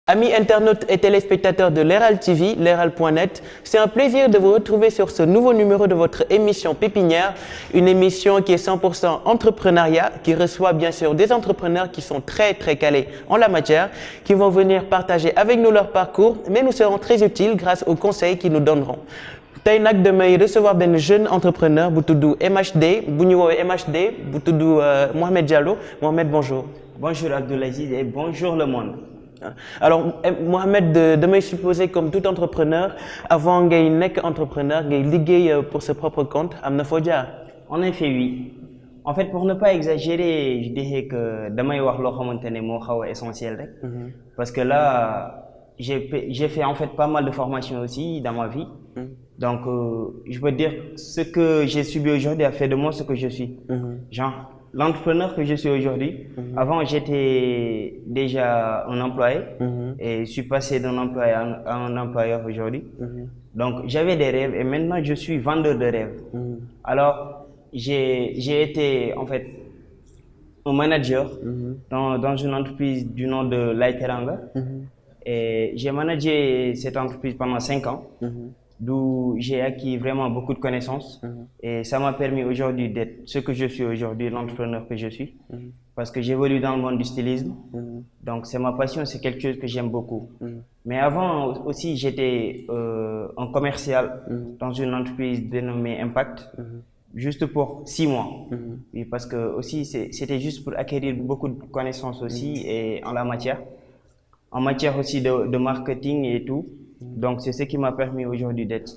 Amis internautes et téléspectateurs de Leral TV, Leral.net, c'est un plaisir de vous retrouver sur ce nouveau numéro de votre émission Pépinière, une émission qui est 100% entrepreneuriat, qui reçoit bien sûr des entrepreneurs qui sont très calés en la matière, qui vont venir partager avec nous leur parcours, mais nous serons très utiles grâce aux conseils qu'ils nous donneront. tey nag damay recevoir benn jeune entrepreneur bu tudd MHD bu ñu woowee MHD bu tudd Mohamed Diallo. Mohamed, bonjour. Bonjour Abdoulaziz et bonjour le monde. Alors Mohamed, damay supposer comme tout entrepreneur avant ngay nekk entrepreneur ngay liggéey pour sa propre compte am na foo jaar. En effet, oui. En fait, pour ne pas exagérer, je dirais que damay wax loo xamante ne moo xaw a essentiel rek. Parce que là, j'ai fait en fait pas mal de formations aussi dans ma vie. Donc, je peux dire ce que j'ai subi aujourd'hui a fait de moi ce que je suis. Genre, l'entrepreneur que je suis aujourd'hui, avant j'étais déjà un employé et je suis passé d'un employé à un employeur aujourd'hui. Donc, j'avais des rêves et maintenant je suis vendeur de rêves. Alors, j'ai été en fait un manager dans une entreprise du nom de Laye Teranga. Et j'ai managé cette entreprise pendant 5 ans. D'où j'ai acquis vraiment beaucoup de connaissances et ça m'a permis aujourd'hui d'être ce que je suis aujourd'hui, l'entrepreneur que je suis, parce que j'évolue dans le monde du stylisme, donc c'est ma passion, c'est quelque chose que j'aime beaucoup. Mais avant aussi j'étais un commercial dans une entreprise dénommée Impact, juste pour 6 mois, oui, parce que aussi c'était juste pour acquérir beaucoup de connaissances aussi et en matière aussi de marketing et tout. Donc, c'est ce qui m'a permis aujourd'hui d'être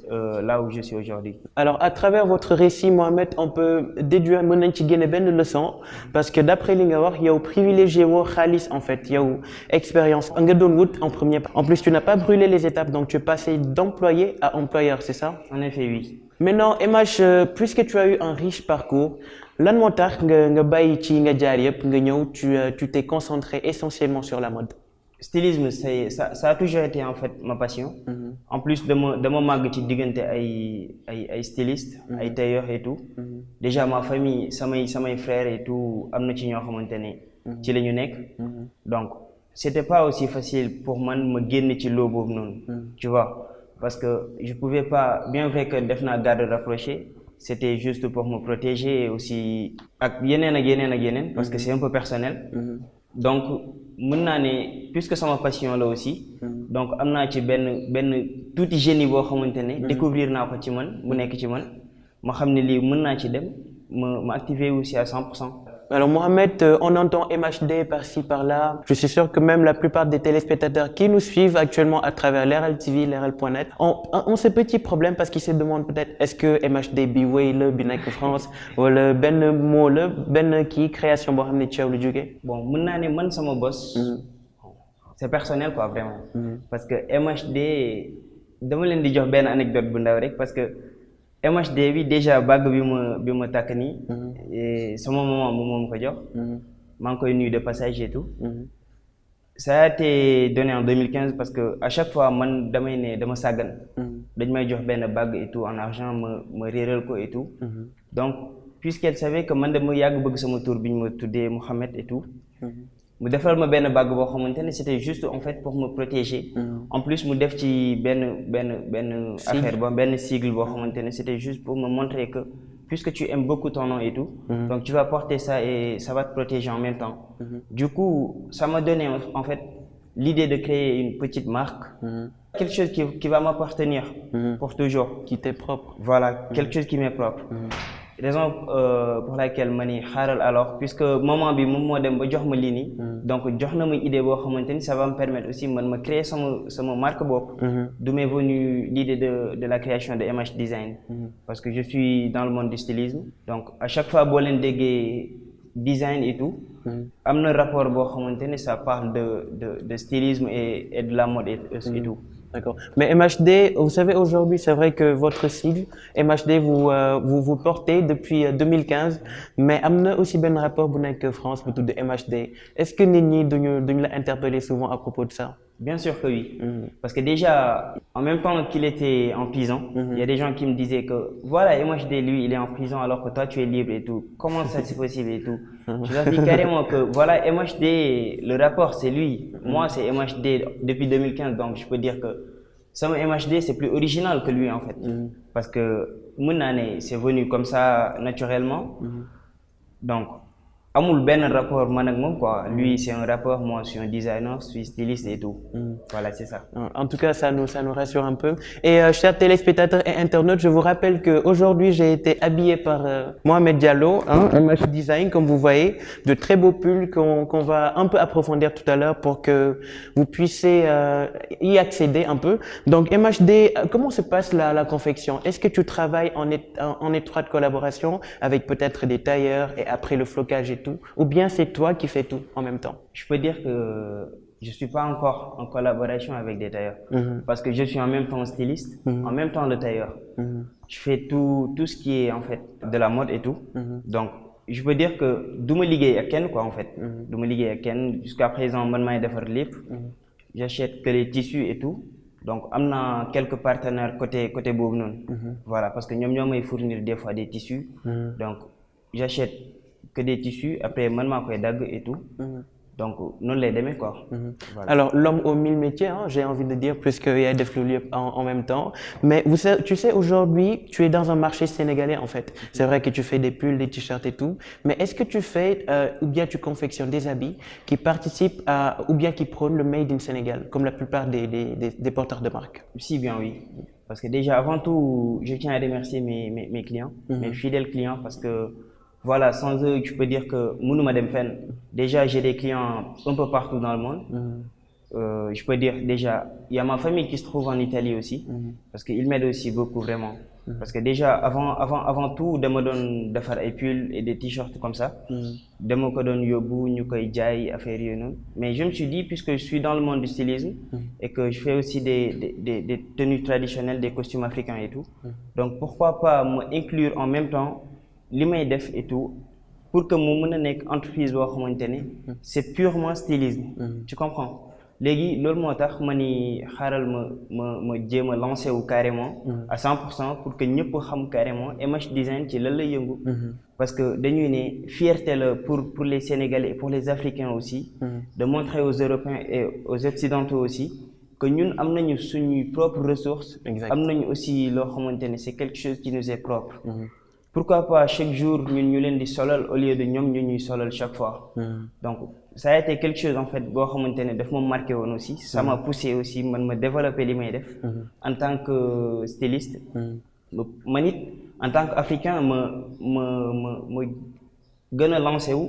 là où je suis aujourd'hui. Alors, à travers votre récit, Mohamed, on peut déduire mën nañ ci génne benn leçon parce que d'après li nga wax yow privilégié woo xaalis en fait yow expérience nga doon wut en premier. En plus, tu n'as pas brûlé les étapes, donc tu es passé d'employé à employeur, c'est ça? En effet, oui. Maintenant, MH, puisque tu as eu un riche parcours, lan moo tax nga bàyyi ci nga jaar yëpp nga ñëw tu t'es concentré essentiellement sur la mode? Stylisme, ça a toujours été en fait ma passion. En plus de ma màgg ci diggante ay styliste, ay tailleur et tout. Déjà ma famille, samay frères et tout, am na ci ñoo xamante ne ci la ñu nekk. Donc c'était pas aussi facile pour man ma génn ci loo boobu noonu. Tu vois, parce que je pouvais pas, bien vrai que def naa garde rapprochée, c'était juste pour me protéger et aussi ak yeneen parce que c'est un peu personnel. Donc mën naa ne puisque sama passion la aussi donc am naa ci benn tuuti génie boo xamante ne découvrir naa ko ci man mu nekk ci man ma xam ne lii mën naa ci dem ma activer aussi à 100%. Alors Mohamed, on entend MHD par-ci par-là. Je suis sûr que même la plupart des téléspectateurs qui nous suivent actuellement à travers Leral TV, Leral.net ont ce petit problème parce qu'ils se demandent peut-être est-ce que MHD bi wéy la bi nekk France wala benn mot la benn kii création boo xam ne ci yow la jógee. Bon mën naa ne man sama boss c'est personnel quoi vraiment. Parce que MHD dama leen di jox benn anecdote bu ndaw rek parce que MHD bi déjà bague bi ma takk nii sama maman moom ko jox maa ngi koy nuyu de passage et tout. Ça a été donné en 2015 parce que à chaque fois man damay ne dama sàggan dañ may jox benn bague et tout en argent ma réeral ko et tout. Donc puisqu'elle savait que man dama yàgg bëgg sama tour bi ñu ma tuddee Mohamed et tout mu defal ma benn bague boo xamante ne c'était juste en fait pour me protéger. En plus mu def ci benn affaire benn sigle boo xamante ne c'était juste pour me montrer que puisque tu aimes beaucoup ton nom et tout, donc tu vas porter ça et ça va te protéger en même temps. Du coup, ça m'a donné en fait l'idée de créer une petite marque, quelque chose qui va m'appartenir pour toujours. Qui t'est propre. Voilà, quelque chose qui m'est propre. Raison pour laquelle ma ni xaaral alors puisque moment bi moom moo dem ba jox ma lii nii donc jox na ma idée boo xamante ni ça va me permettre aussi man ma créer sama marque bopp. D'où m'est venue l'idée de la création de MH Design. Parce que je suis dans le monde du stylisme donc à chaque fois boo leen déggee design et tout am na rapport boo xamante ne ça parle de stylisme et de la mode et tout. D'accord. Mais MHD, vous savez aujourd'hui, c'est vrai que votre sigle MHD vous portez depuis 2015, mais am na aussi benn rapport bu nekk France bu tudd MHD. Est-ce que nit ñi duñu la interpeller souvent à propos de ça? Bien sûr que oui. Parce que déjà, en même temps qu'il était en prison, il y a des gens qui me disaient que voilà, MHD, lui, il est en prison alors que toi, tu es libre et tout. Comment ça, c'est possible et tout? Je leur dis carrément que voilà, MHD, le rapport, c'est lui. Moi, c'est MHD depuis 2015, donc je peux dire que sama MHD, c'est plus original que lui, en fait. Parce que mon année, c'est venu comme ça, naturellement. Donc, amul ben rapport man ak mom quoi. Lui c'est un rappeur, moi je suis un designer, je suis styliste et tout. Voilà, c'est ça. En tout cas, ça nous rassure un peu. Et chers téléspectateurs et internautes, je vous rappelle qu'aujourd'hui, j'ai été habillé par Mohamed Diallo, MH Design, comme vous voyez, de très beaux pulls qu'on va un peu approfondir tout à l'heure pour que vous puissiez y accéder un peu. Donc, MHD, comment se passe la confection? Est-ce que tu travailles en étroite collaboration avec peut-être des tailleurs et après le flocage et tout? Ou bien c'est toi qui fais tout en même temps? Je peux dire que je suis pas encore en collaboration avec des tailleurs parce que je suis en même temps styliste, en même temps le tailleur. Je fais tout ce qui est en fait de la mode et tout. Donc je peux dire que du ma liggéey ak kenn quoi en fait. Du ma liggéey ak kenn jusqu'à présent man maay defar lépp. J'achète que les tissus et tout. Donc am na quelques partenaires côté boobu noonu. Voilà, parce que ñoom ñoo may fournir des fois des tissus. Donc j'achète que des tissus, après man maa koy dagg et tout. Donc non lay demee quoi. Voilà. Alors l'homme aux mille métiers, hein, j'ai envie de dire, puisqu'il y a des flux en même temps. Mais tu sais, aujourd'hui, tu es dans un marché sénégalais en fait. C'est vrai que tu fais des pulls, des t-shirts et tout. Mais est-ce que tu fais ou bien tu confectionnes des habits qui participent à ou bien qui prônent le Made in Sénégal, comme la plupart des porteurs de marque? Si bien oui. Parce que déjà avant tout, je tiens à remercier mes clients, mes fidèles clients, parce que voilà, sans eux, je peux dire que mënuma dem fenn. Déjà, j'ai des clients un peu partout dans le monde. Je peux dire déjà, il y a ma famille qui se trouve en Italie aussi, parce qu'ils m'aident aussi beaucoup vraiment. Parce que déjà, avant tout, dama doon defar ay pulls et des t-shirts comme ça. Dama ko doon yóbbu ñu koy jaay affaire yooyu noonu. Mais je me suis dit, puisque je suis dans le monde du stylisme et que je fais aussi des tenues traditionnelles, des costumes africains et tout. Donc pourquoi pas m'inclure en même temps li may def et tout pour que mu mën a nekk entreprise boo xamante ne c'est purement stylisme. Tu comprends? Léegi loolu moo tax ma ni xaaral ma jéem a lancer wu carrément à 100% pour que ñëpp xam carrément MH Design ci lan lay yëngu. Parce que dañuy ne fierté la pour les Sénégalais et pour les Africains aussi de montrer aux Européens et aux Occidentaux aussi que ñun am nañu suñuy propres ressources. Am nañu aussi loo xamante ne c'est quelque chose qui nous est propre. Pourquoi pas chaque jour ñun ñu leen di solal au lieu de ñoom ñu ñuy solal chaque fois. Donc ça a été quelque chose en fait boo xamante ne daf ma marqué woon aussi. Ça m'a poussé aussi man ma développer li may def. En tant que styliste. Man it en tant qu'Africain ma gën a lancé wu.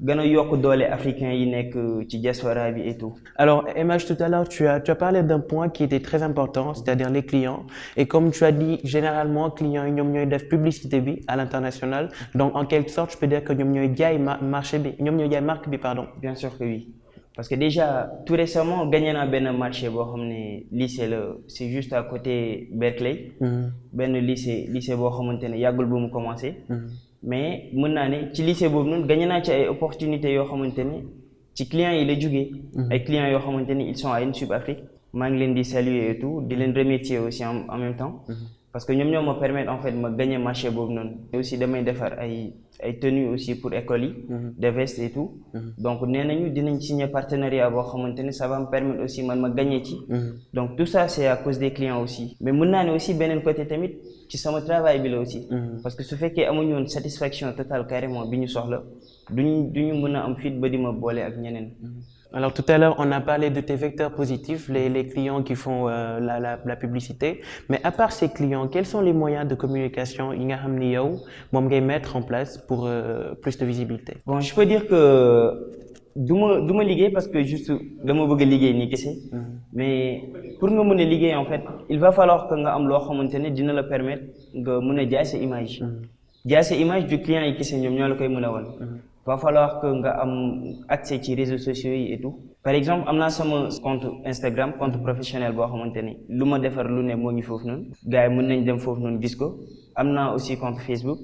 gën a yokk doole africain yi nekk ci diaspora bi et tout. Alors MH, tout à l'heure tu as parlé d'un point qui était très important, c'est-à-dire les clients. Et comme tu as dit, généralement clients yi ñoom ñooy def publicité bi à l'international. Donc en quelque sorte je peux dire que ñoom ñooy jaay marché bi, ñoom ñooy jaay marque bi, pardon. Bien sûr que oui. Parce que déjà tout récemment gagné naa benn marché boo xam ne lycée la, c'est juste à côté Berkeley. benn lycée boo xamante ne yàggul bu mu commencé. Mais mën naa ne ci lycée boobu noonu gagné naa ci ay opportunités yoo xamante ne ci clients yi la jógee. ay clients yoo xamante ne ils sont à INSUP Afrique. maa ngi leen di saluer et tout di leen remercier aussi en même temps. Parce que ñoom ñoo ma permettre en fait ma gagner marché boobu noonu. Et aussi damay defar ay tenues aussi pour école yi. des vestes et tout. Donc nee nañu dinañ signer partenariat boo xamante ne ça va me permettre aussi man ma gagner ci. Donc tout ça c'est à cause des clients aussi. Mais mën naa ne aussi beneen côté tamit ci sama travail bi la aussi. Parce que su fekkee amuñu woon satisfaction totale carrément bi ñu soxla duñu mën a am fit ba di ma boole ak ñeneen. Alors tout à l'heure, on a parlé de tes vecteurs positifs, les clients qui font la publicité. Mais à part ces clients, quels sont les moyens de communication yi nga xam ni yow moom ngay mettre en place pour plus de visibilité? Bon, je peux dire que du ma liggéey parce que juste dama bëgg a liggéey nii kese. Mais pour nga mën a liggéey en fait, il va falloir que nga am loo xamante ne dina la permettre nga mën a jaay sa image. Jaay sa image du client yi kese ñoom ñoo la koy mën a wan. Va falloir que nga am accès ci réseaux sociaux yi et tout. Par exemple am naa sama compte Instagram, compte professionnel boo xamante ni lu ma defar lu ne moo ngi foofu noonu. Gars yi mën nañ dem foofu noonu gis ko. Am naa aussi compte Facebook.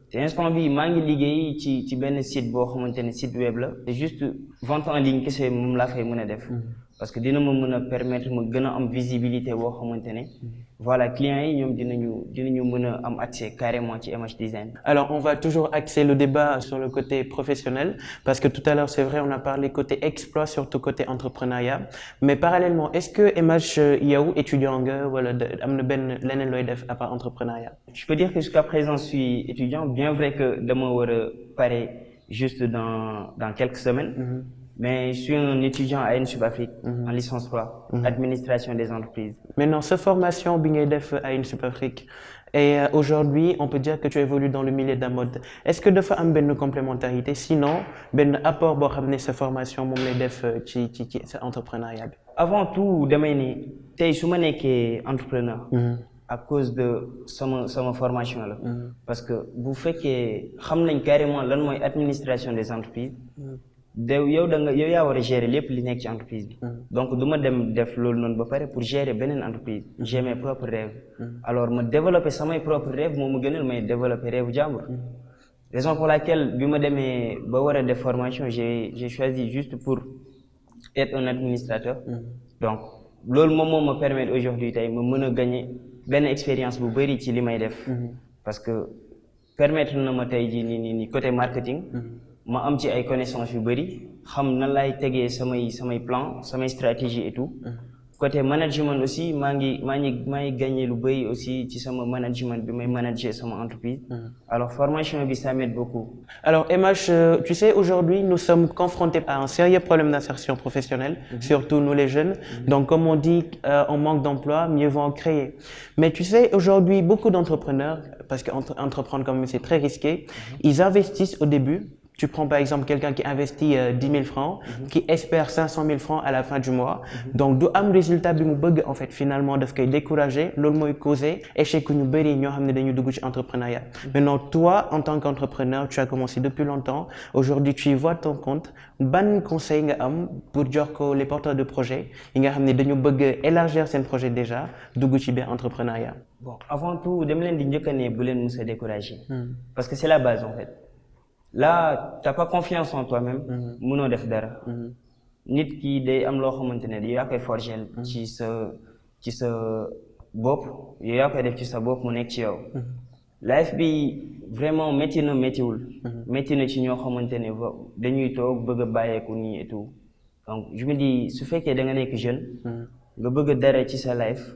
te instant bi maa ngi liggéey ci benn site boo xamante ne site web la. C'est juste vente en ligne kese moom laa fay mën a def. parce que dina ma mën a permettre ma gën a am visibilité boo xamante ne voilà clients yi ñoom dinañu mën a am accès carrément ci MH Design. Alors on va toujours axer le débat sur le côté professionnel parce que tout à l'heure c'est vrai on a parlé côté exploit surtout côté entrepreneuriat mais parallèlement est-ce que MH yow étudiant nga wala am na benn leneen looy def à part entrepreneuriat? Je peux dire que jusqu'à présent je suis étudiant bien vrai que dama war a pare juste dans quelques semaines. Mais je suis un étudiant à INSUP Afrique en licence 3, administration des entreprises. Maintenant, cette formation bi ngay def à INSUP Afrique et aujourd'hui, on peut dire que tu évolues dans le milieu de la mode. Est-ce que dafa am benn complémentarité sinon benn apport boo xam ne sa formation moom lay def ci sa entrepreneuriat bi? Avant tout damay ni tey su ma nekkee entrepreneur. À cause de sama formation la. Parce que bu fekkee xam nañ carrément lan mooy administration des entreprises. yow yaa war a gérer lépp li nekk ci entreprise bi. Donc du ma dem def loolu noonu ba pare pour gérer beneen entreprise. J'ai mes propres rêves. Alors ma développer samay propres rêves moo ma gënal may développer rêve jàmbur. Raison pour laquelle bi ma demee ba war a def formation j'ai choisi juste pour être un administrateur. Donc loolu moom moo ma permettre aujourd'hui tey ma mën a gagner benn expérience bu bari ci li may def. Parce que permettre na ma tey jii nii côté marketing. Ma am ci ay connaissances yu bari xam nan laay tegee samay plan samay stratégie et tout. Côté management aussi maa ngi gagné lu bari aussi ci sama management bi may manager sama entreprise. Alors formation bi ça m'aide beaucoup. Alors MH, tu sais aujourd'hui nous sommes confrontés à un sérieux problème d'insertion professionnelle, surtout nous les jeunes. Donc comme on dit on manque d'emploi, mieux vaut en créer. Mais tu sais aujourd'hui beaucoup d'entrepreneurs parce que entreprendre quand même c'est très risqué, ils investissent au début. Tu prends par exemple quelqu'un qui investit 10 000 francs, qui espère 500 000 francs à la fin du mois. Donc du am résultat bi mu bëgg en fait finalement daf koy décourager loolu mooy causer échec ñu bëri ñoo xam ne dañu dugg ci entrepreneuriat. Maintenant toi en tant qu'entrepreneur tu as commencé depuis longtemps. Aujourd'hui tu y vois ton compte. Ban conseil nga am pour jox ko les porteurs de projet yi nga xam ne dañu bëgg élargir seen projet déjà dugg ci biir entrepreneuriat? Bon avant tout dem leen di njëkk a ne bu leen mës a décourager. Parce que c'est la base en fait. Là t'as pas confiance en toi-même. Mënoo def dara. Nit ki day am loo xamante ne yaa koy forger ci sa bopp yaa koy def ci sa bopp mu nekk ci yow. Life bi vraiment métti na méttiwul. Métti na ci ñoo xamante ne dañuy toog bëgg a bàyyeeku nii et tout. Donc je me dis su fekkee da nga nekk jeune. nga bëgg dara ci sa life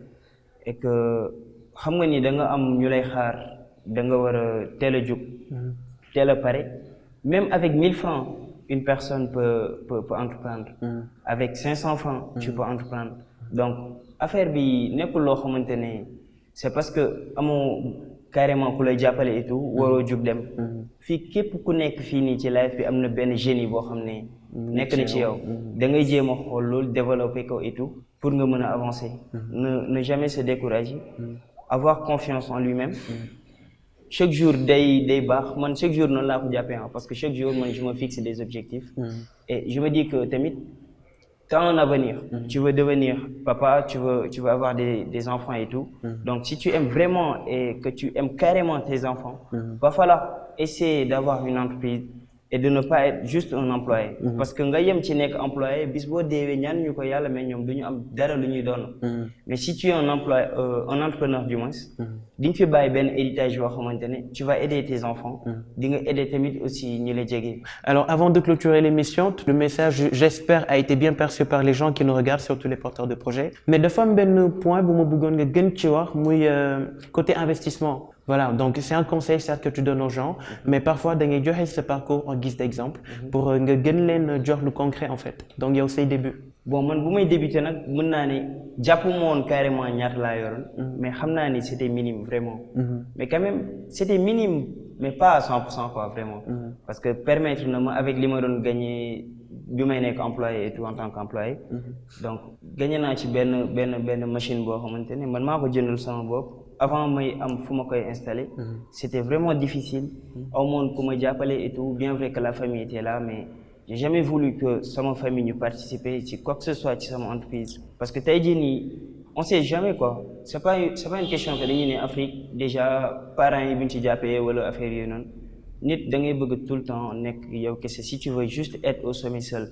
et que xam nga ni da nga am ñu lay xaar da nga war a teel a jóg. Teel a pare même avec 1000 francs une personne peut entreprendre. Avec 500 francs tu peux entreprendre. Donc affaire bi nekkul loo xamante ne c'est parce que amoo carrément ku lay jàppale et tout waroo jóg dem. Fii képp ku nekk fii nii ci life bi am na benn génie boo xam ne nekk na ci yow. Da ngay jéem a xool loolu développer ko et tout pour nga mën a avancer. Ne jamais se décourager. Avoir confiance en lui-même. Chaque jour day baax man chaque jour noonu laa ko jàppee parce que chaque jour man je me fixe des objectifs. Et je me dis que tamit t'as un avenir. Tu veux devenir papa, tu veux avoir des enfants et tout. Donc si tu aimes vraiment et que tu aimes carrément tes enfants, va falloir essayer d'avoir une entreprise et de ne pas être juste un employé. Parce que nga yem ci nekk employé bis boo deewee ñaan ñu ko yàlla mais ñoom du ñu am dara lu ñuy doon. Mais si tu es un entrepreneur du moins, di nga fi bàyyi benn héritage boo xamante ne tu vas aider tes enfants. di nga aider tamit aussi ñi la jege. Alors avant de clôturer l'émission, le message j'espère a été bien perçu par les gens qui nous regardent, surtout les porteurs de projets. Mais dafa am benn point bu ma bëggoon nga gën ci wax muy côté investissement. Voilà, donc c'est un conseil certes que tu donnes aux gens, mais parfois da ngay joxe ce parcours en guise d'exemple pour nga gën leen jox lu concret en fait. Donc yow say début. Bon man bu may débuter nag mën naa ne jàppuma woon carrément ñaata laa yoroon, mais xam naa ni c'était minime vraiment. Mais quand même c'était minime, mais pas à 100% quoi vraiment. Parce que permettre na ma avec li ma doon gagner bi may nekk employé et tout en tant qu'employé. Donc gagné naa ci benn machine boo xamante ne man maa ko jëndal sama bopp. Avant may am fu ma koy installer, c'était vraiment difficile. Au monde ku ma jàppale et tout, bien vrai que la famille était là, mais j'ai jamais voulu que sama famille ñu participer ci quoi que ce soit ci sama entreprise. Parce que tey jii nii on sait jamais quoi. C'est pas une question que dañuy ne Afrique déjà parents yi buñ ci jàppee wala affaire yooyu noonu. Nit da ngay bëgg tout le temps nekk yow kese si tu veux juste être au sommet seul.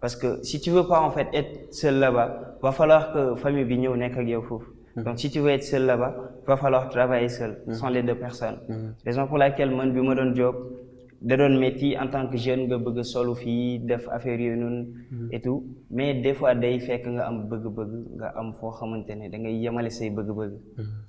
Parce que si tu veux pas en fait être seul là-bas, va falloir que famille bi ñëw nekk ak yow foofu. Donc si tu veux être seul là-bas, va falloir travailler seul, sans les deux personnes. Raison pour laquelle man bi ma doon job da doon métti en tant que jeune nga bëgg solo fii def affaire yooyu noonu et tout, mais des fois day fekk nga am bëgg-bëgg nga am foo xamante ne da ngay yemale say bëgg-bëgg.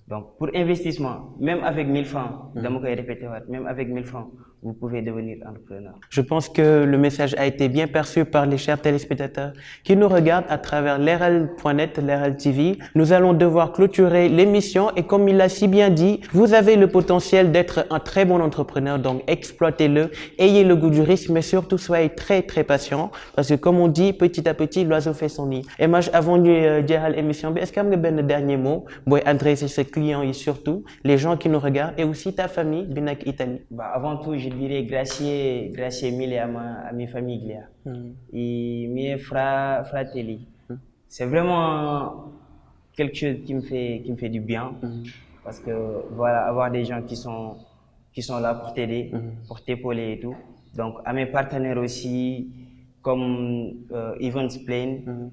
Donc pour investissement, même avec 1000 francs, dama koy répéter waat, même avec 1000 francs, vous pouvez devenir entrepreneur. Je pense que le message a été bien perçu par les chers téléspectateurs qui nous regardent à travers Leral.net, Leral TV. Nous allons devoir clôturer l'émission et comme il l'a si bien dit, vous avez le potentiel d'être un très bon entrepreneur, donc exploitez-le, ayez le goût du risque, mais surtout soyez très patient parce que comme on dit, petit à petit, l'oiseau fait son nid. Et moi, avant de jeexal émission bi, est-ce que am nga benn dernier mot booy adresser ses clients et surtout les gens qui nous regardent et aussi ta famille bi nekk Italie? Avant tout, je dirais grazie mille à mi famiglia et miei fratelli. C'est vraiment quelque chose qui me fait du bien parce que voilà, avoir des gens qui sont là pour t'aider, pour t'épauler et tout. Donc à mes partenaires aussi comme Evans Plane,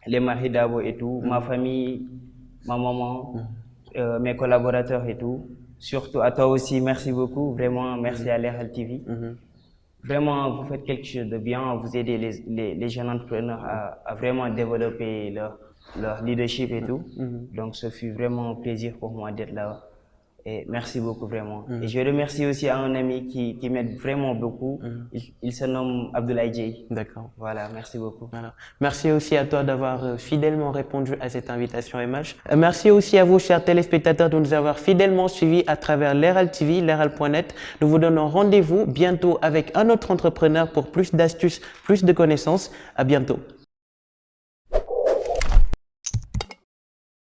les Marie Dabo et tout, ma famille, ma maman, mes collaborateurs et tout. Surtout à toi aussi, merci beaucoup, vraiment merci à Leral TV. Vraiment, vous faites quelque chose de bien, vous aidez les jeunes entrepreneurs à vraiment développer leur leadership et tout. Donc ce fut vraiment un plaisir pour moi d'être là. Et merci beaucoup vraiment. Et je remercie aussi à un ami qui m'aide vraiment beaucoup. Il se nomme Abdoulaye Dieye. D'accord. Voilà, merci beaucoup. Voilà. Merci aussi à toi d'avoir fidèlement répondu à cette invitation, MH. Merci aussi à vous, chers téléspectateurs, de nous avoir fidèlement suivis à travers Leral TV, Leral.net. Nous vous donnons rendez-vous bientôt avec un autre entrepreneur pour plus d'astuces, plus de connaissances. À bientôt.